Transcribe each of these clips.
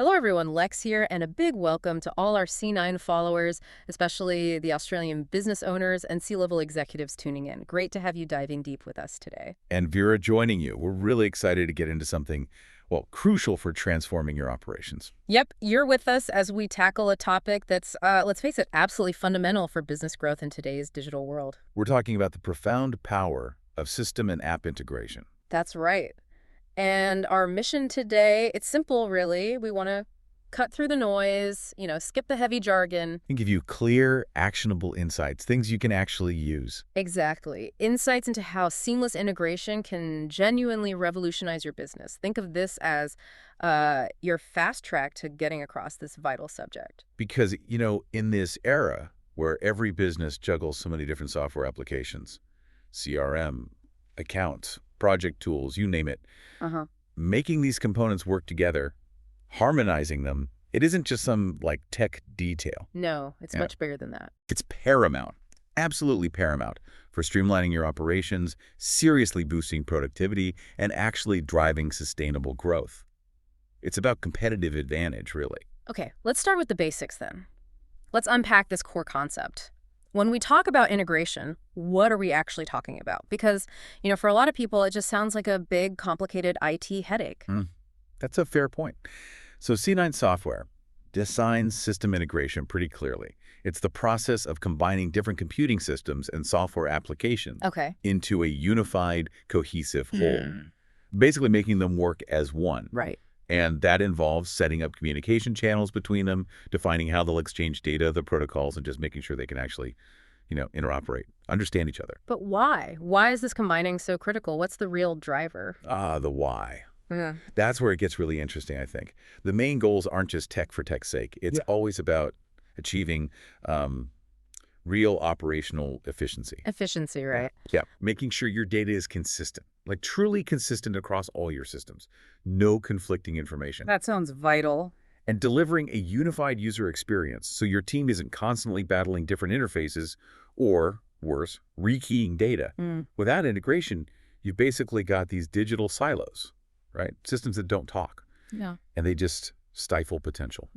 Hello everyone, Lex here, and a big welcome to all our C9 followers, especially the Australian business owners and C-level executives tuning in. Great to have you diving deep with us today. And Vera joining you. We're really excited to get into something, well, crucial for transforming your operations. Yep, you're with us as we tackle a topic that's, let's face it, absolutely fundamental for business growth in today's digital world. We're talking about the profound power of system and app integration. That's right. And our mission today, it's simple, really. We want to cut through the noise, skip the heavy jargon. And give you clear, actionable insights, things you can actually use. Exactly. Insights into how seamless integration can genuinely revolutionize your business. Think of this as your fast track to getting across this vital subject. Because, in this era where every business juggles so many different software applications, CRM, accounts, project tools, you name it, making these components work together, harmonizing them, it isn't just some, tech detail. No, it's much bigger than that. It's paramount, absolutely paramount for streamlining your operations, seriously boosting productivity, and actually driving sustainable growth. It's about competitive advantage, really. Okay, let's start with the basics then. Let's unpack this core concept. When we talk about integration, what are we actually talking about? Because, for a lot of people, it just sounds like a big, complicated IT headache. That's a fair point. So C9 software designs system integration pretty clearly. It's the process of combining different computing systems and software applications into a unified, cohesive whole, basically making them work as one. Right. And that involves setting up communication channels between them, defining how they'll exchange data, the protocols, and just making sure they can actually, interoperate, understand each other. But why? Why is this combining so critical? What's the real driver? The why. That's where it gets really interesting, I think. The main goals aren't just tech for tech's sake. It's always about achieving real operational efficiency. Efficiency, right? Yeah. Making sure your data is consistent, truly consistent across all your systems. No conflicting information. That sounds vital. And delivering a unified user experience so your team isn't constantly battling different interfaces or, worse, rekeying data. Without integration, you've basically got these digital silos, right? Systems that don't talk. Yeah. And they just stifle potential.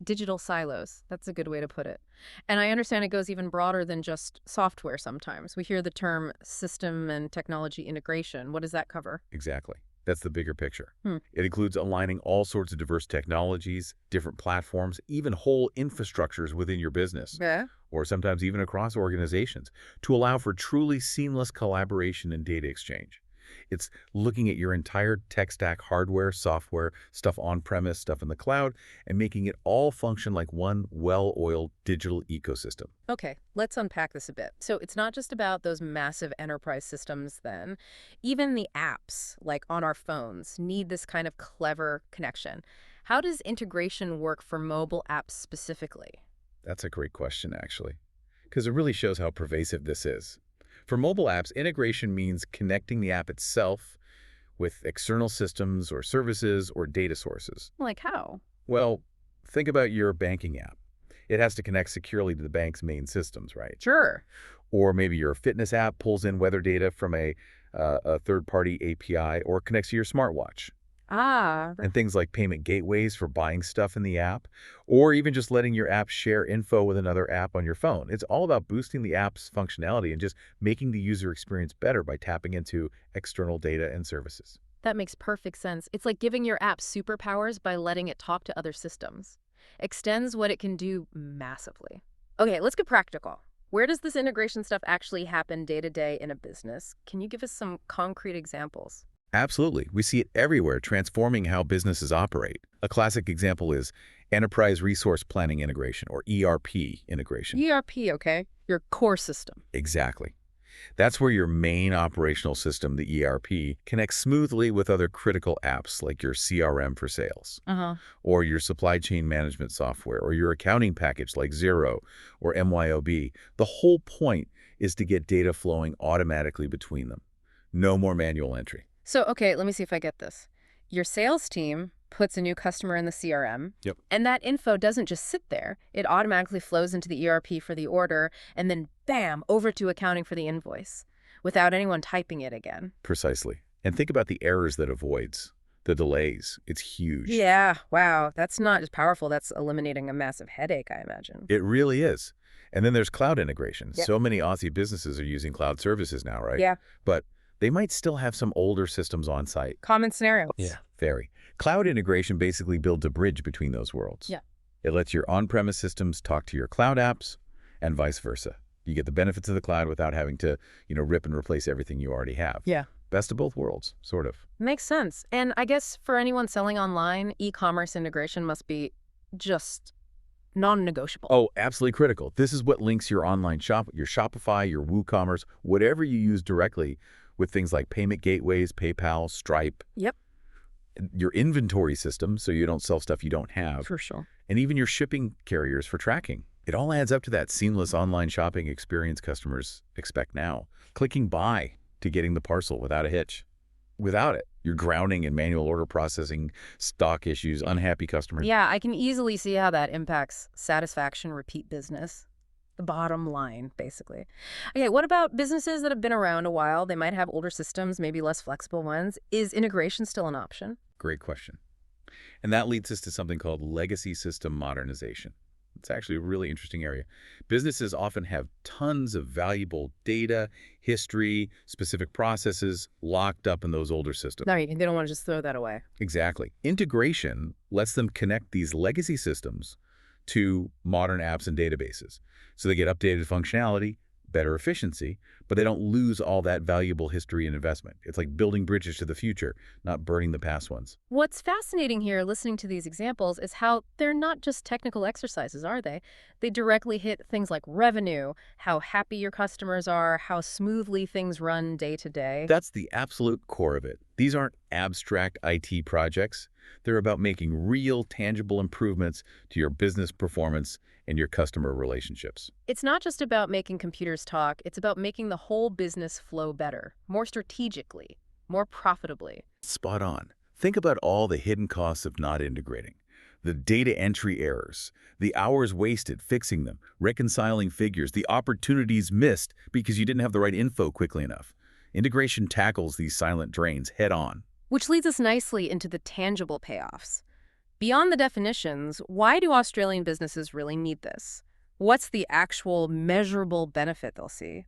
Digital silos. That's a good way to put it. And I understand it goes even broader than just software sometimes. We hear the term system and technology integration. What does that cover? Exactly. That's the bigger picture. It includes aligning all sorts of diverse technologies, different platforms, even whole infrastructures within your business, or sometimes even across organizations, to allow for truly seamless collaboration and data exchange. It's looking at your entire tech stack, hardware, software, stuff on-premise, stuff in the cloud, and making it all function like one well-oiled digital ecosystem. Okay, let's unpack this a bit. So it's not just about those massive enterprise systems then. Even the apps, like on our phones, need this kind of clever connection. How does integration work for mobile apps specifically? That's a great question, actually, because it really shows how pervasive this is. For mobile apps, integration means connecting the app itself with external systems or services or data sources. Like how? Well, think about your banking app. It has to connect securely to the bank's main systems, right? Sure. Or maybe your fitness app pulls in weather data from a third-party API or connects to your smartwatch. And things like payment gateways for buying stuff in the app, or even just letting your app share info with another app on your phone. It's all about boosting the app's functionality and just making the user experience better by tapping into external data and services. That makes perfect sense. It's like giving your app superpowers by letting it talk to other systems. Extends what it can do massively. Okay, let's get practical. Where does this integration stuff actually happen day to day in a business? Can you give us some concrete examples? Absolutely. We see it everywhere, transforming how businesses operate. A classic example is Enterprise Resource Planning Integration, or ERP integration. ERP, okay. Your core system. Exactly. That's where your main operational system, the ERP, connects smoothly with other critical apps like your CRM for sales, or your supply chain management software, or your accounting package like Xero or MYOB. The whole point is to get data flowing automatically between them. No more manual entry. So, okay, let me see if I get this. Your sales team puts a new customer in the CRM, and that info doesn't just sit there. It automatically flows into the ERP for the order, and then bam, over to accounting for the invoice, without anyone typing it again. Precisely. And think about the errors that avoids. The delays, it's huge. Yeah, wow. That's not just powerful. That's eliminating a massive headache, I imagine. It really is. And then there's cloud integration. Yeah. So many Aussie businesses are using cloud services now, right? Yeah. But they might still have some older systems on site. Common scenarios. Yeah. Very. Cloud integration basically builds a bridge between those worlds. Yeah. It lets your on-premise systems talk to your cloud apps and vice versa. You get the benefits of the cloud without having to, rip and replace everything you already have. Yeah. Best of both worlds, sort of. Makes sense. And I guess for anyone selling online, e-commerce integration must be just non-negotiable. Oh, absolutely critical. This is what links your online shop, your Shopify, your WooCommerce, whatever you use directly with things like payment gateways, PayPal, Stripe. Yep. Your inventory system, so you don't sell stuff you don't have. For sure. And even your shipping carriers for tracking. It all adds up to that seamless online shopping experience customers expect now. Clicking buy to getting the parcel without a hitch. Without it, you're drowning in manual order processing, stock issues, unhappy customers. Yeah, I can easily see how that impacts satisfaction, repeat business. The bottom line, basically. Okay, what about businesses that have been around a while? They might have older systems, maybe less flexible ones. Is integration still an option? Great question. And that leads us to something called legacy system modernization. It's actually a really interesting area. Businesses often have tons of valuable data, history, specific processes locked up in those older systems. No, they don't want to just throw that away. Exactly. Integration lets them connect these legacy systems to modern apps and databases. So they get updated functionality, better efficiency, but they don't lose all that valuable history and investment. It's like building bridges to the future, not burning the past ones. What's fascinating here, listening to these examples, is how they're not just technical exercises, are they? They directly hit things like revenue, how happy your customers are, how smoothly things run day to day. That's the absolute core of it. These aren't abstract IT projects. They're about making real, tangible improvements to your business performance and your customer relationships. It's not just about making computers talk, it's about making the whole business flow better, more strategically, more profitably. Spot on. Think about all the hidden costs of not integrating. The data entry errors, the hours wasted fixing them, reconciling figures, the opportunities missed because you didn't have the right info quickly enough. Integration tackles these silent drains head on. Which leads us nicely into the tangible payoffs. Beyond the definitions, why do Australian businesses really need this? What's the actual measurable benefit they'll see?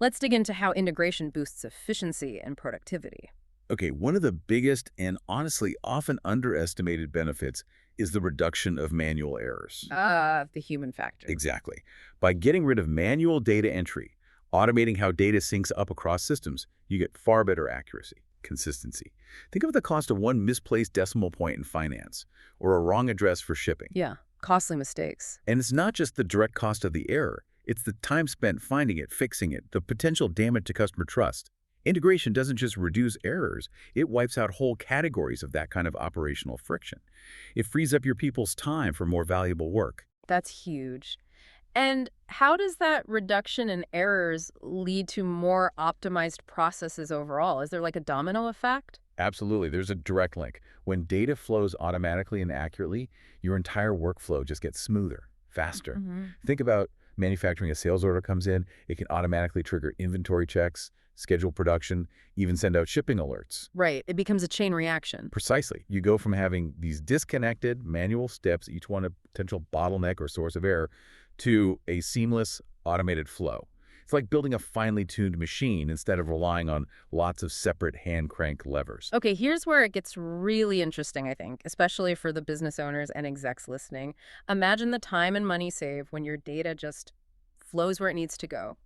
Let's dig into how integration boosts efficiency and productivity. Okay, one of the biggest and honestly often underestimated benefits is the reduction of manual errors. The human factor. Exactly. By getting rid of manual data entry, automating how data syncs up across systems, you get far better accuracy, consistency. Think of the cost of one misplaced decimal point in finance or a wrong address for shipping. Yeah, costly mistakes. And it's not just the direct cost of the error. It's the time spent finding it, fixing it, the potential damage to customer trust. Integration doesn't just reduce errors, it wipes out whole categories of that kind of operational friction. It frees up your people's time for more valuable work. That's huge. And how does that reduction in errors lead to more optimized processes overall? Is there like a domino effect? Absolutely. There's a direct link. When data flows automatically and accurately, your entire workflow just gets smoother, faster. Think about manufacturing. A sales order comes in, it can automatically trigger inventory checks, schedule production, even send out shipping alerts. Right. It becomes a chain reaction. Precisely. You go from having these disconnected manual steps, each one a potential bottleneck or source of error, to a seamless automated flow. It's like building a finely tuned machine instead of relying on lots of separate hand crank levers. Okay, here's where it gets really interesting, I think, especially for the business owners and execs listening. Imagine the time and money saved when your data just flows where it needs to go,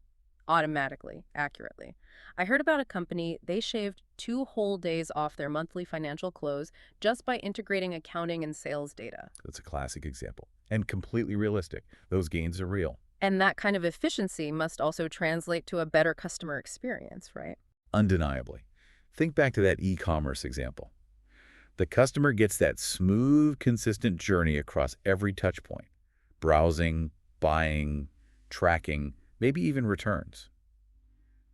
automatically, accurately. I heard about a company, they shaved 2 whole days off their monthly financial close just by integrating accounting and sales data. That's a classic example. And completely realistic. Those gains are real. And that kind of efficiency must also translate to a better customer experience, right? Undeniably. Think back to that e-commerce example. The customer gets that smooth, consistent journey across every touch point. Browsing, buying, tracking, maybe even returns.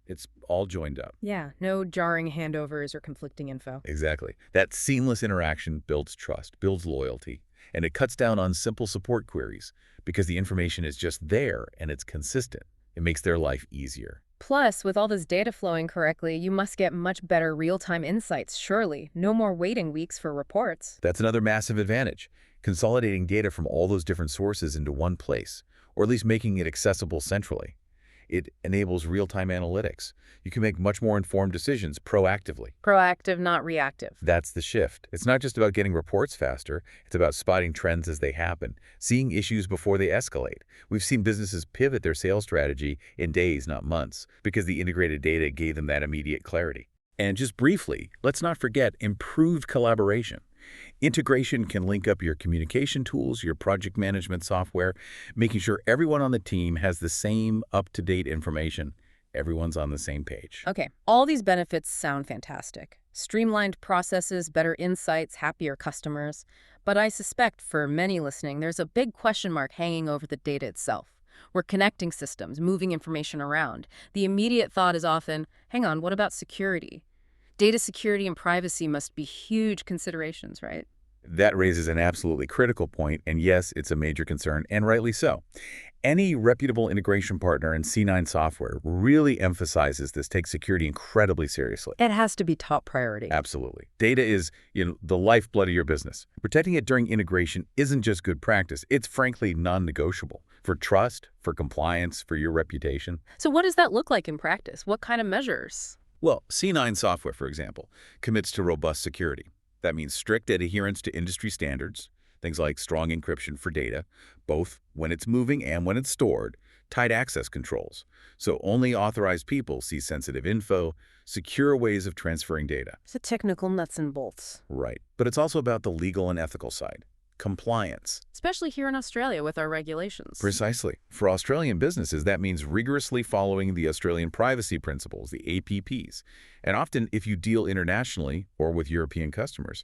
It's all joined up. Yeah, no jarring handovers or conflicting info. Exactly. That seamless interaction builds trust, builds loyalty, and it cuts down on simple support queries because the information is just there and it's consistent. It makes their life easier. Plus, with all this data flowing correctly, you must get much better real-time insights, surely. No more waiting weeks for reports. That's another massive advantage, consolidating data from all those different sources into one place, or at least making it accessible centrally. It enables real-time analytics. You can make much more informed decisions proactively. Proactive, not reactive. That's the shift. It's not just about getting reports faster. It's about spotting trends as they happen, seeing issues before they escalate. We've seen businesses pivot their sales strategy in days, not months, because the integrated data gave them that immediate clarity. And just briefly, let's not forget improved collaboration. Integration can link up your communication tools, your project management software, making sure everyone on the team has the same up-to-date information. Everyone's on the same page. Okay, all these benefits sound fantastic. Streamlined processes, better insights, happier customers. But I suspect for many listening, there's a big question mark hanging over the data itself. We're connecting systems, moving information around. The immediate thought is often, hang on, what about security? Data security and privacy must be huge considerations, right? That raises an absolutely critical point, and yes, it's a major concern, and rightly so. Any reputable integration partner in C9 software really emphasizes this, takes security incredibly seriously. It has to be top priority. Absolutely. Data is, the lifeblood of your business. Protecting it during integration isn't just good practice. It's frankly non-negotiable for trust, for compliance, for your reputation. So what does that look like in practice? What kind of measures? Well, C9 software, for example, commits to robust security. That means strict adherence to industry standards, things like strong encryption for data, both when it's moving and when it's stored, tight access controls, so only authorized people see sensitive info, secure ways of transferring data. It's the technical nuts and bolts. Right. But it's also about the legal and ethical side. Compliance. Especially here in Australia with our regulations. Precisely. For Australian businesses, that means rigorously following the Australian privacy principles, the APPs. And often, if you deal internationally or with European customers,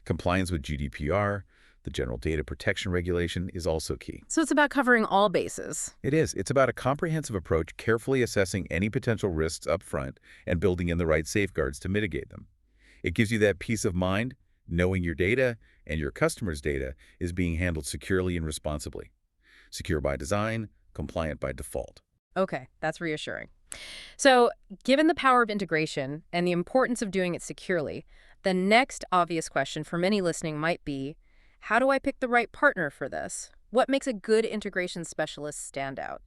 compliance with GDPR, the General Data Protection Regulation, is also key. So it's about covering all bases. It is. It's about a comprehensive approach, carefully assessing any potential risks up front and building in the right safeguards to mitigate them. It gives you that peace of mind, knowing your data and your customers' data is being handled securely and responsibly. Secure by design, compliant by default. Okay, that's reassuring. So, given the power of integration and the importance of doing it securely, the next obvious question for many listening might be, how do I pick the right partner for this? What makes a good integration specialist stand out?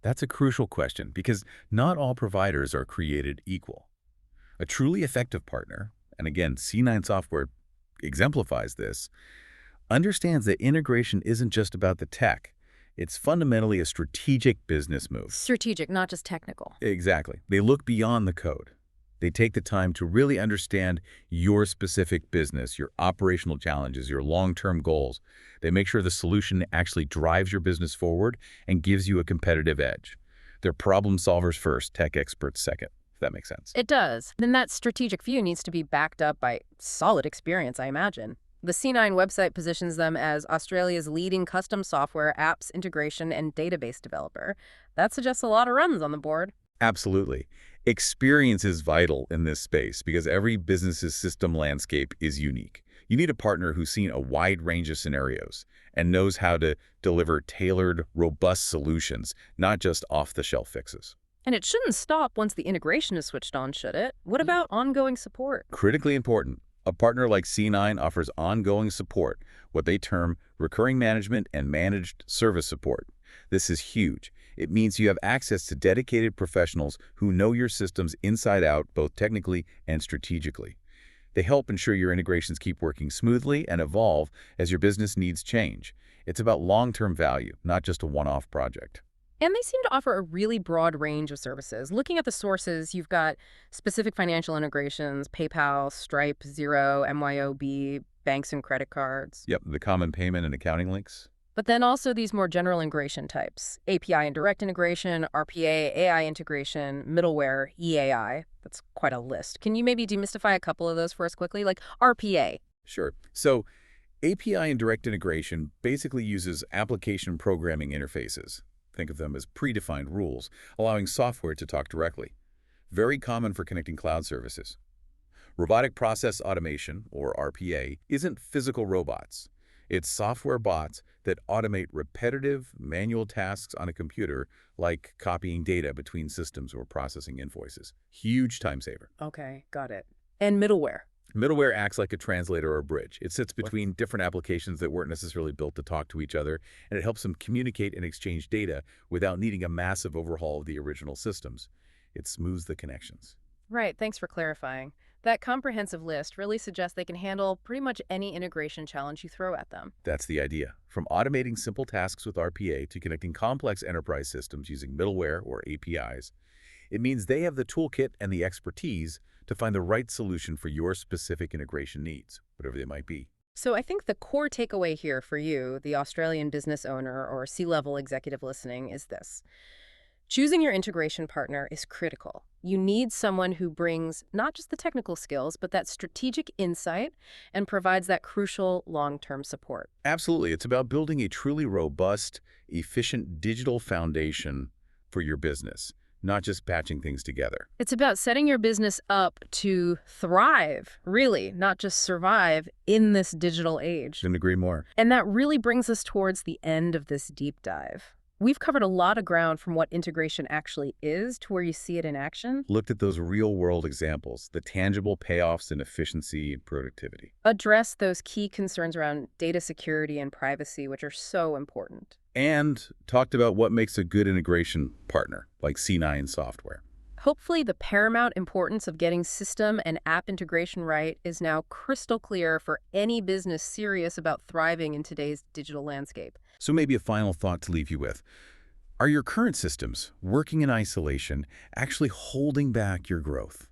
That's a crucial question because not all providers are created equal. A truly effective partner, and again, C9 software exemplifies this, understands that integration isn't just about the tech. It's fundamentally a strategic business move. Strategic, not just technical. Exactly. They look beyond the code. They take the time to really understand your specific business, your operational challenges, your long-term goals. They make sure the solution actually drives your business forward and gives you a competitive edge. They're problem solvers first, tech experts second. If that makes sense. It does. Then that strategic view needs to be backed up by solid experience, I imagine. The C9 website positions them as Australia's leading custom software, apps, integration, and database developer. That suggests a lot of runs on the board. Absolutely. Experience is vital in this space because every business's system landscape is unique. You need a partner who's seen a wide range of scenarios and knows how to deliver tailored, robust solutions, not just off-the-shelf fixes. And it shouldn't stop once the integration is switched on, should it? What about ongoing support? Critically important. A partner like C9 offers ongoing support, what they term recurring management and managed service support. This is huge. It means you have access to dedicated professionals who know your systems inside out, both technically and strategically. They help ensure your integrations keep working smoothly and evolve as your business needs change. It's about long-term value, not just a one-off project. And they seem to offer a really broad range of services. Looking at the sources, you've got specific financial integrations, PayPal, Stripe, Xero, MYOB, banks and credit cards. Yep, the common payment and accounting links. But then also these more general integration types, API and direct integration, RPA, AI integration, middleware, EAI. That's quite a list. Can you maybe demystify a couple of those for us quickly? Like RPA. Sure. So API and direct integration basically uses application programming interfaces. Think of them as predefined rules, allowing software to talk directly. Very common for connecting cloud services. Robotic process automation, or RPA, isn't physical robots. It's software bots that automate repetitive, manual tasks on a computer, like copying data between systems or processing invoices. Huge time saver. Okay, got it. And middleware. Middleware acts like a translator or a bridge. It sits between different applications that weren't necessarily built to talk to each other, and it helps them communicate and exchange data without needing a massive overhaul of the original systems. It smooths the connections. Right, thanks for clarifying. That comprehensive list really suggests they can handle pretty much any integration challenge you throw at them. That's the idea. From automating simple tasks with RPA to connecting complex enterprise systems using middleware or APIs, it means they have the toolkit and the expertise to find the right solution for your specific integration needs, whatever they might be. So I think the core takeaway here for you, the Australian business owner or C-level executive listening, is this. Choosing your integration partner is critical. You need someone who brings not just the technical skills, but that strategic insight and provides that crucial long-term support. Absolutely. It's about building a truly robust, efficient digital foundation for your business, not just patching things together. It's about setting your business up to thrive, really, not just survive in this digital age. Couldn't agree more. And that really brings us towards the end of this deep dive. We've covered a lot of ground from what integration actually is to where you see it in action. Looked at those real-world examples, the tangible payoffs in efficiency and productivity. Address those key concerns around data security and privacy, which are so important. And talked about what makes a good integration partner, like C9 software. Hopefully, the paramount importance of getting system and app integration right is now crystal clear for any business serious about thriving in today's digital landscape. So maybe a final thought to leave you with. Are your current systems, working in isolation, actually holding back your growth,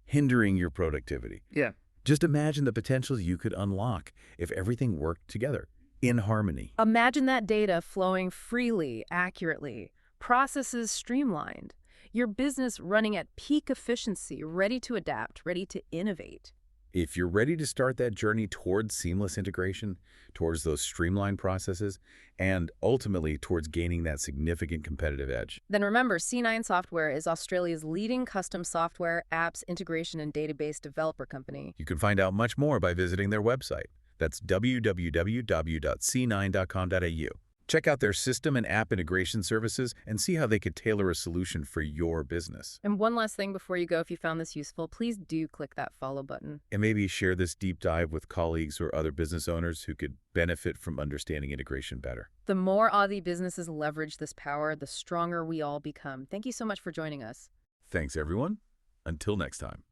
hindering your productivity? Yeah. Just imagine the potentials you could unlock if everything worked together, in harmony. Imagine that data flowing freely, accurately, processes streamlined, your business running at peak efficiency, ready to adapt, ready to innovate. If you're ready to start that journey towards seamless integration, towards those streamlined processes, and ultimately towards gaining that significant competitive edge. Then remember, C9 Software is Australia's leading custom software, apps, integration, and database developer company. You can find out much more by visiting their website. That's www.c9.com.au. Check out their system and app integration services and see how they could tailor a solution for your business. And one last thing before you go, if you found this useful, please do click that follow button. And maybe share this deep dive with colleagues or other business owners who could benefit from understanding integration better. The more Aussie businesses leverage this power, the stronger we all become. Thank you so much for joining us. Thanks, everyone. Until next time.